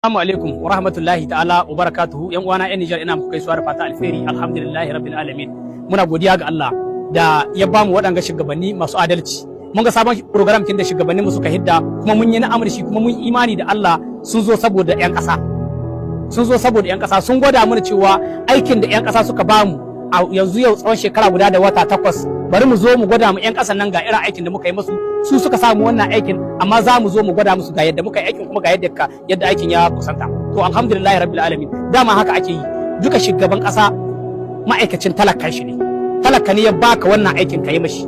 Assalamu alaikum wa rahmatullahi ta'ala wa barakatuhu. Yan uwana yan Nijar ina muku gaisuwa da fata alheri. Alhamdulillahi rabbil alamin. Muna godiya ga Allah da ya bamu waɗanga shugabanni masu adalci. Mun ga sabon program kin da shugabanni mu suka hidda kuma mun yi na'amar shi kuma mun imani da Allah sun zo saboda ƴan ƙasa. Sun zo saboda ƴan ƙasa sun gwada mana cewa aikin da ƴan ƙasa suka bamu a yanzu yau tsawon shekara guda da wata 8 bari mu zo mu gwada mu ƴan ƙasan nan ga irin aikin da muka yi musu. Su suka samu wannan aikin amma za mu zo mu gwada musu ga yadda muka yi aikin kuma ga yadda aikin ya kusanta. To alhamdulillahi rabbil alamin. Dama haka ake yi. Duka shugaban ƙasa ma'aikacin talakan shi ne. Talaka ne ya baka wannan aikin ka yi mashi.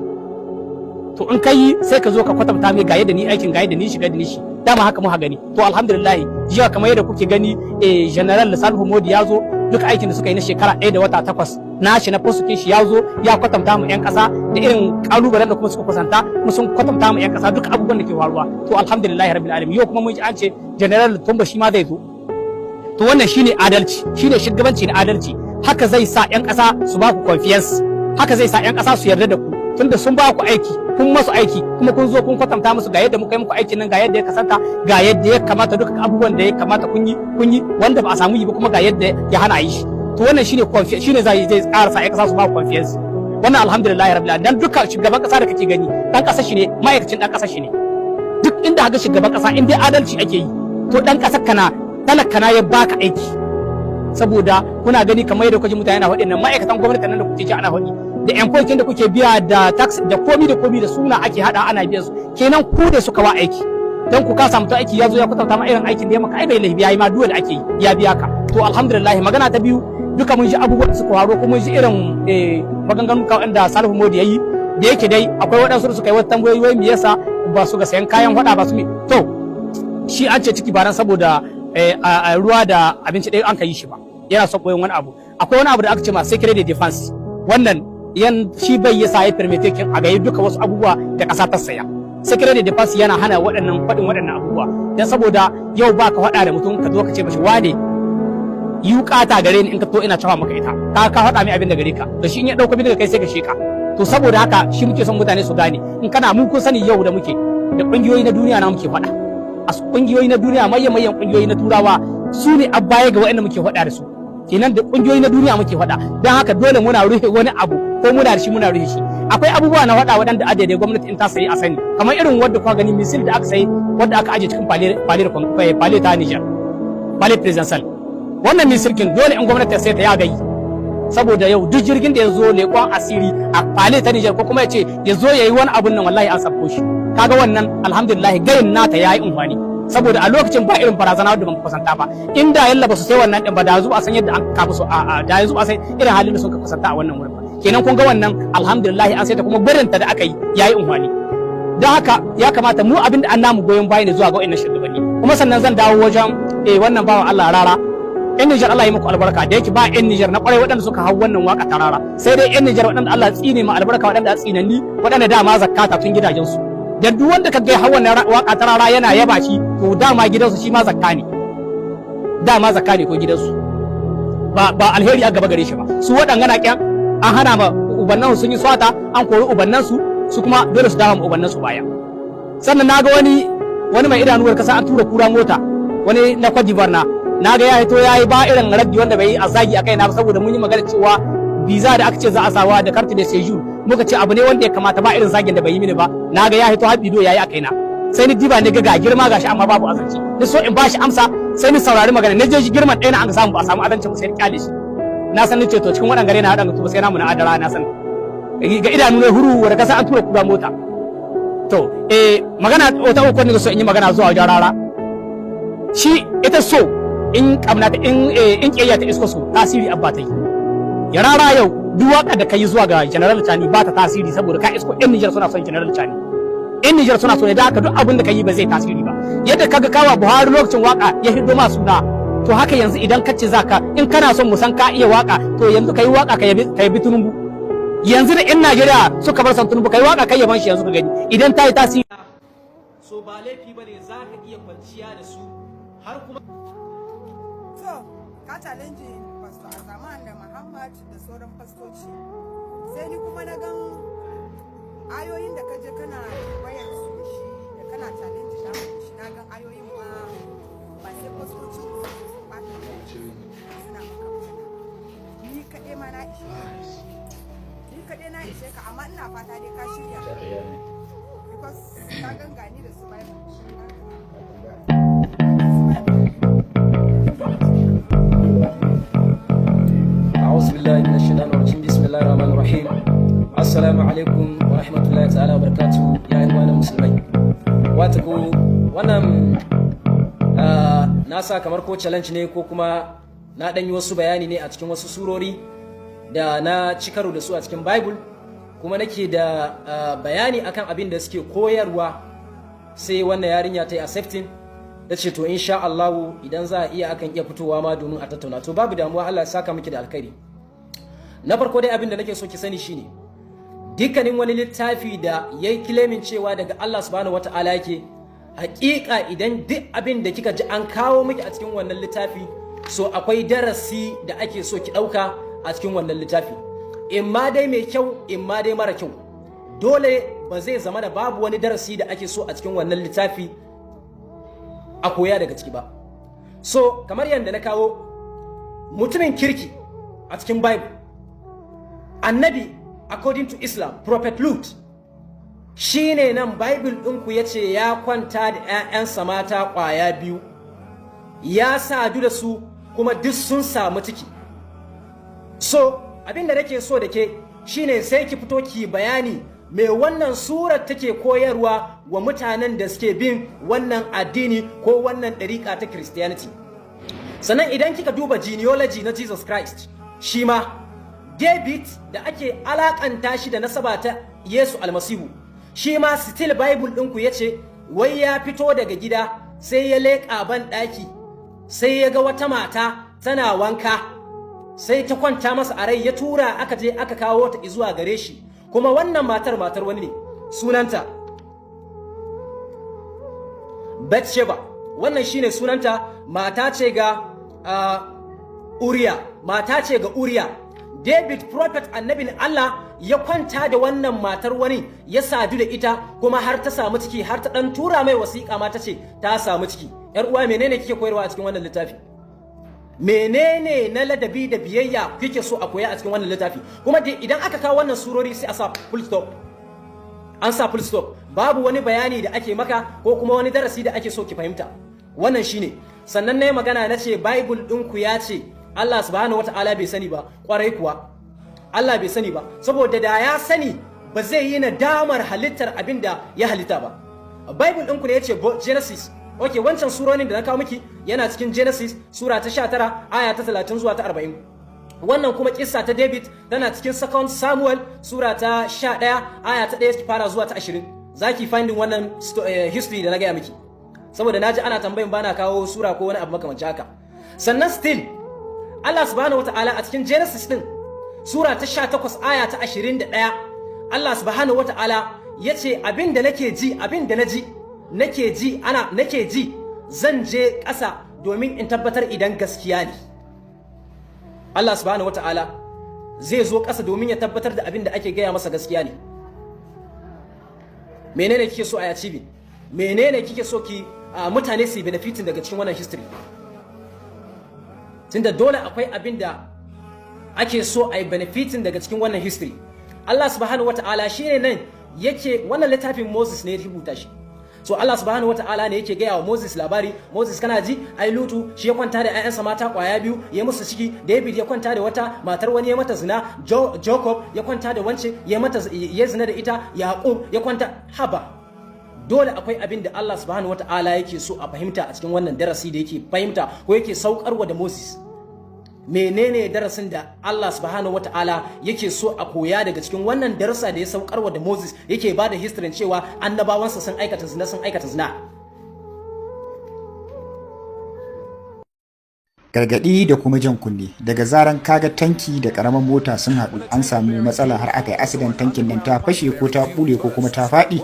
To in ka yi sai ka zo ka kwatanta mai ga yadda ni aikin ga yadda ni shiga da ni shi. Dama haka muka gani. To alhamdulillah jiya kamar yadda kuke gani General Salohu ya zo duka aikin da suka yi na shekara 1 da wata 8 nashi na postukin shi ya zo ya kwatanta mu yan kasa da irin kalubalen da kuma suka kusanta mu sun kwatanta mu yan kasa duka abubuwan da ke faruwa. To alhamdulillah rabbil alamin. Yau kuma mun ji an ce General Tumba shi ma zai zo. To wannan shine adalci, shine shugabanci na adalci. Haka zai sa yan kasa su ba ku confidence. Haka zai sa yan kasa su yarda da ku. Tunda sun ba ku aiki, kun masu aiki, kuma kun zo kun kwatanta musu ga yadda muka yi muku aikin nan, ga yadda ya kasanta, ga yadda ya kamata duka abubuwan da ya kamata kun yi wanda ba a samu yi ba kuma ga yadda ya hana yi shi. To wannan shine zai ƙara sa ƴan ƙasa su ba confidence. Wannan alhamdulillah rabbil alamin. Dan duka shugaban ƙasa da kake gani dan ƙasa shi ne, ma'aikacin dan ƙasa shi ne. Duk inda ga shugaban ƙasa in dai adalci ake yi, to dan ƙasar kana talaka na ya baka aiki. Saboda kuna gani kamar yadda kuke mutane na faɗin nan ma'aikatan gwamnati nan da kuke ji ana faɗi da employee da kuke biya da tax da komi da suna ake hada ana biyan su kenan ku da suka wa aiki dan ku ka samu ta aiki yazo ya kwatanta ma irin aikin da ya maka ai bai lahibi yayi ma duwa da ake yi ya biya ka. To alhamdulillah magana ta biyu duka mun ji abubuwan da suka faru kuma mun ji irin maganganu ka wanda Salohu Modi yayi da yake dai akwai waɗansu da suka yi wata tambayoyi wai me yasa ba su ga sayan kayan hada ba su me to shi an ce ciki baran saboda ruwa da abinci ɗaya an ka yi shi ba yana son koyon wani abu. Akwai wani abu da aka ce ma secret defense wannan yan shi bai yasa ya permit kin a gayi duka wasu abubuwa da ƙasa ta saya. Secret defense yana hana faɗin waɗannan abubuwa dan saboda yau ba ka faɗa da mutum ka zo ka ce mashi wane yi wukata gare ni in ka to ina cewa maka ita ka faɗa mai abin da gare ka to shi in ya ɗauka bin daga kai sai ka sheka. To saboda haka shi muke son mutane su gane in kana mun kun sani yau da muke da ƙungiyoyi na duniya na muke faɗa a ƙungiyoyi na duniya manyan ƙungiyoyi na turawa su ne a baya ga waɗanda muke faɗa da su kenan da ƙungiyoyi na duniya muke faɗa don haka dole muna rufe wani abu ko muna da shi muna rufe shi. Akwai abubuwa na faɗa waɗanda adade gwamnati in ta sayi a sani kamar irin wadda kuka gani misil da aka sayi wadda aka aje cikin fale ta Niger fale presidential wannan misilkin dole in gwamnati ta sai ta ya gayi saboda yau duk jirgin da ya zo leƙon asiri a fale ta Niger ko kuma ya ce ya zo ya yi wani abun nan wallahi an sabko shi kaga wannan alhamdulillah gayin nata ya yi umfani saboda a lokacin ba irin barazana wadda ban kusanta ba inda yalla ba su sai wannan din ba da yanzu a san yadda an kafa su da yanzu a san irin halin da suka kusanta a wannan wurin ba kenan kun ga wannan alhamdulillah an sai ta kuma barinta da aka yi yayi umfani don haka ya kamata mu abin da an namu goyon baya ne zuwa ga wannan shugabanni kuma sannan zan dawo wajen wannan bawan Allah rara yan Nijar Allah ya muku albarka da yake ba yan Nijar na kwarai waɗanda suka hau wannan waka ta rara sai dai yan Nijar waɗanda Allah tsine ma albarka waɗanda a tsinanni waɗanda dama zakata tun gidajensu da duk wanda ka ga hawan waka ta rara yana yaba shi to dama gidansu shi ma zakka ne dama zakka ne ko gidansu ba alheri a gaba gare shi ba su waɗanga kyan an hana ma ubannan sun yi swata an kori ubannan su kuma dole su dawo ma ubannan su baya. Sannan naga wani mai idanuwar kasa an tura kura mota wani na Cote d'Ivoire na ga ya hito yayi ba irin raddi wanda bai yi azagi akai na saboda mun yi magana cewa visa da aka ce za a sawa da carte de séjour muka ce abu ne wanda ya kamata ba irin zagin da bai yi mini ba na ga ya hito har bidiyo yayi akai na sai ni diba ne ga girma gashi amma babu azanci ni so in bashi amsa sai ni saurari magana na je shi girman ɗaya na an samu ba a samu azanci sai ni kyale shi na san ni ce to cikin waɗanda gare na haɗa tuba sai namu na adara na san ga idanu ne huru wanda kasa an tura kuga mota to magana wata uku ne so in yi magana zuwa wajen rara shi ita so in kamna ta in kiyaya ta isko so tasiri abba ta yi ya rara yau duk waka da kai zuwa ga General Chani ba ta tasiri saboda ka isko yan Niger suna son General Chani yan Niger suna so ne da haka duk abin da kai ba zai tasiri ba yadda kaga kawa Buhari lokacin waka ya hiddo ma suna to haka yanzu idan ka ce zaka in kana son mu san ka iya waka to yanzu kai waka ka yabi Tinubu yanzu da yan Najeriya suka bar san Tinubu kai waka kai yaban shi yanzu ka gani idan ta yi tasiri so ba laifi bane zaka iya kwanciya da su har kuma so ka challenge Pastor Azaman da Muhammad da sauran pastoci sai ni kuma na gan ayoyin da kaje kana bayan su shi da kana challenge da shi na gan ayoyin ba sai pastoci ishe ka, amma ina fata dai ka shirya because ka gangani da su Bible. أعوذ بالله من الشيطان الرجيم بسم الله الرحمن الرحيم السلام عليكم ورحمة الله تعالى وبركاته يا إخوان المسلمين واتقوا wannan na sa kamar ko challenge ne ko kuma na ɗan yi wasu bayani ne a cikin wasu surori da na ci karo da su a cikin Bible kuma nake da bayani akan abin da suke koyarwa sai wannan yarinya ta yi accepting da ce to insha Allah idan za a iya akan iya fitowa ma domin a tattauna to babu damuwa Allah ya saka miki da alkhairi. Na farko dai abin da nake so ki sani shine dukkanin wani littafi da yayi claiming cewa daga Allah subhanahu wataala yake, hakika idan duk abin da kika ji an kawo miki a cikin wannan littafi so akwai darasi da ake so ki dauka a cikin wannan littafi, in ma dai mai kyau in ma dai mara kyau. Dole ba zai zama da babu wani darasi da ake so a cikin wannan littafi a koya daga ciki ba. So kamar yadda na kawo mutumin kirki a cikin Bible, annabi according to Islam, Prophet Lut shine nan Bible ɗinku ya ce ya kwanta da 'ya'yansa mata ƙwaya biyu, ya sadu da su kuma duk sun samu ciki. So abin da nake so da ke shine sai ki fito ki bayani me wannan surar take koyarwa wa mutanen da suke bin wannan addini ko wannan ɗariƙa ta Christianity. Sannan idan kika duba genealogy na Jesus Christ, shi ma David da ake alakanta shi da nasaba ta Yesu Almasihu, shi ma still Bible ɗinku ya ce wai ya fito daga gida sai ya leƙa ban ɗaki sai ya ga wata mata tana wanka sai ta kwanta masa a rai, ya tura aka je aka kawo ta zuwa gare shi. Kuma wannan matar wani ne, sunanta Bathsheba, wannan shine sunanta, mata ce ga Uriya. David prophet annabin Allah ya kwanta da wannan matar wani, ya sadu da ita kuma har ta samu ciki, har ta dan tura mai wasiƙa ma ta ce ta samu ciki. Yar uwa, menene kike koyarwa a cikin wannan littafi? Menene na ladabi da biyayya kike so a koya a cikin wannan littafi? Kuma idan aka kawo wannan surori sai a sa full stop. An sa full stop, babu wani bayani da ake maka ko kuma wani darasi da ake so ki fahimta. Wannan shine. Sannan nayi magana na ce Bible ɗinku ya ce Allah subhanahu wataala bai sani ba. Kwarai kuwa Allah bai sani ba, saboda da ya sani ba zai yi nadamar halittar abin da ya halitta ba. Bible ɗinku ne ya ce Genesis. Okay, wancan surorin da na kawo miki yana cikin Genesis sura ta 19 aya ta 30 zuwa ta 40. Wannan kuma kissa ta David tana cikin 2 Samuel sura ta 11 aya ta 1 fara zuwa ta 20. Zaki finding wannan history da na gaya miki. Saboda naji ana tambayin bana kawo sura ko wani abu makamancin haka. Sannan still Allah subhanahu wataala a cikin Genesis din sura ta 18 aya ta 21 Allah subhanahu wataala yace abin da nake ji zan je ƙasa domin in tabbatar idan gaskiya ne. Allah subhanahu wataala zai zo ƙasa domin ya tabbatar da abin da ake gaya masa gaskiya ne. Menene kike so a achieve? Menene kike so ki mutane su benefitin daga cikin wannan history? Tunda dole akwai abin da ake so a benefitin daga cikin wannan history. Allah subhanahu wataala shine nan yake, wannan littafin Moses ne ya rubuta shi. So Allah subhanahu wataala ne yake gaya wa Moses labari. Moses kana ji, ai Lutu shi ya kwanta da ƴaƴansa mata ƙwaya biyu ya musu ciki, David ya kwanta da wata matar wani ya mata zina, Jacob ya kwanta da wance ya zina da ita, Yaqub ya kwanta. Haba, dole akwai abin da Allah subhanahu wataala yake so a fahimta a cikin wannan darasi da yake fahimta ko yake saukarwa da Moses. Menene darasin da Allah subhanahu wataala yake so a koya daga cikin wannan darasa da ya saukarwa da Moses, yake ba da history cewa annabawansa sun aikata zina. Gargaɗi da kuma jan kunne, daga zaran kaga tanki da ƙaramin mota sun haɗu an samu matsala har aka yi accident, tankin nan ta fashe ko ta ɓule ko kuma ta faɗi,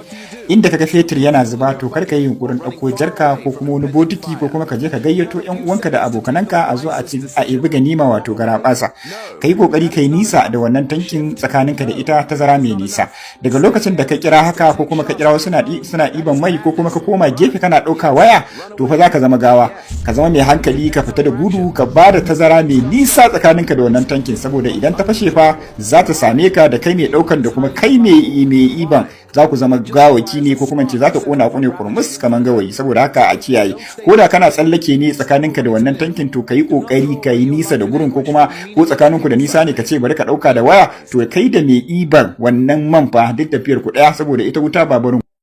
inda kaga fetur yana zuba to kar ka yi yunkurin ɗauko jarka ko kuma wani botiki ko kuma ka je ka gayyato ƴan uwanka da abokananka a zo a ebi ganima wato garabasa. Ka yi kokari ka yi nisa da wannan tankin tsakaninka da ita tazara mai nisa. Daga lokacin da ka kira haka ko kuma ka kira wasu suna ɗiban mai ko kuma ka koma gefe kana ɗauka waya to fa za ka zama gawa. Ka zama mai hankali, ka fita da gudu, ka ba da tazara mai nisa tsakaninka da wannan tankin, saboda idan ta fashe fa za ta same ka da kai mai ɗaukan da kuma kai mai iban, za ku zama gawaki ne ko kuma ce za ta kona ku ne kurmus kaman gawayi. Saboda haka a kiyaye, ko da kana tsallake ne tsakaninka da wannan tankin to ka yi kokari ka yi nisa da gurin, ko kuma ko tsakaninku da nisa ne ka ce bari ka ɗauka da waya, to kai da mai iban wannan man fa duk tafiyar ku ɗaya, saboda ita wuta ba barin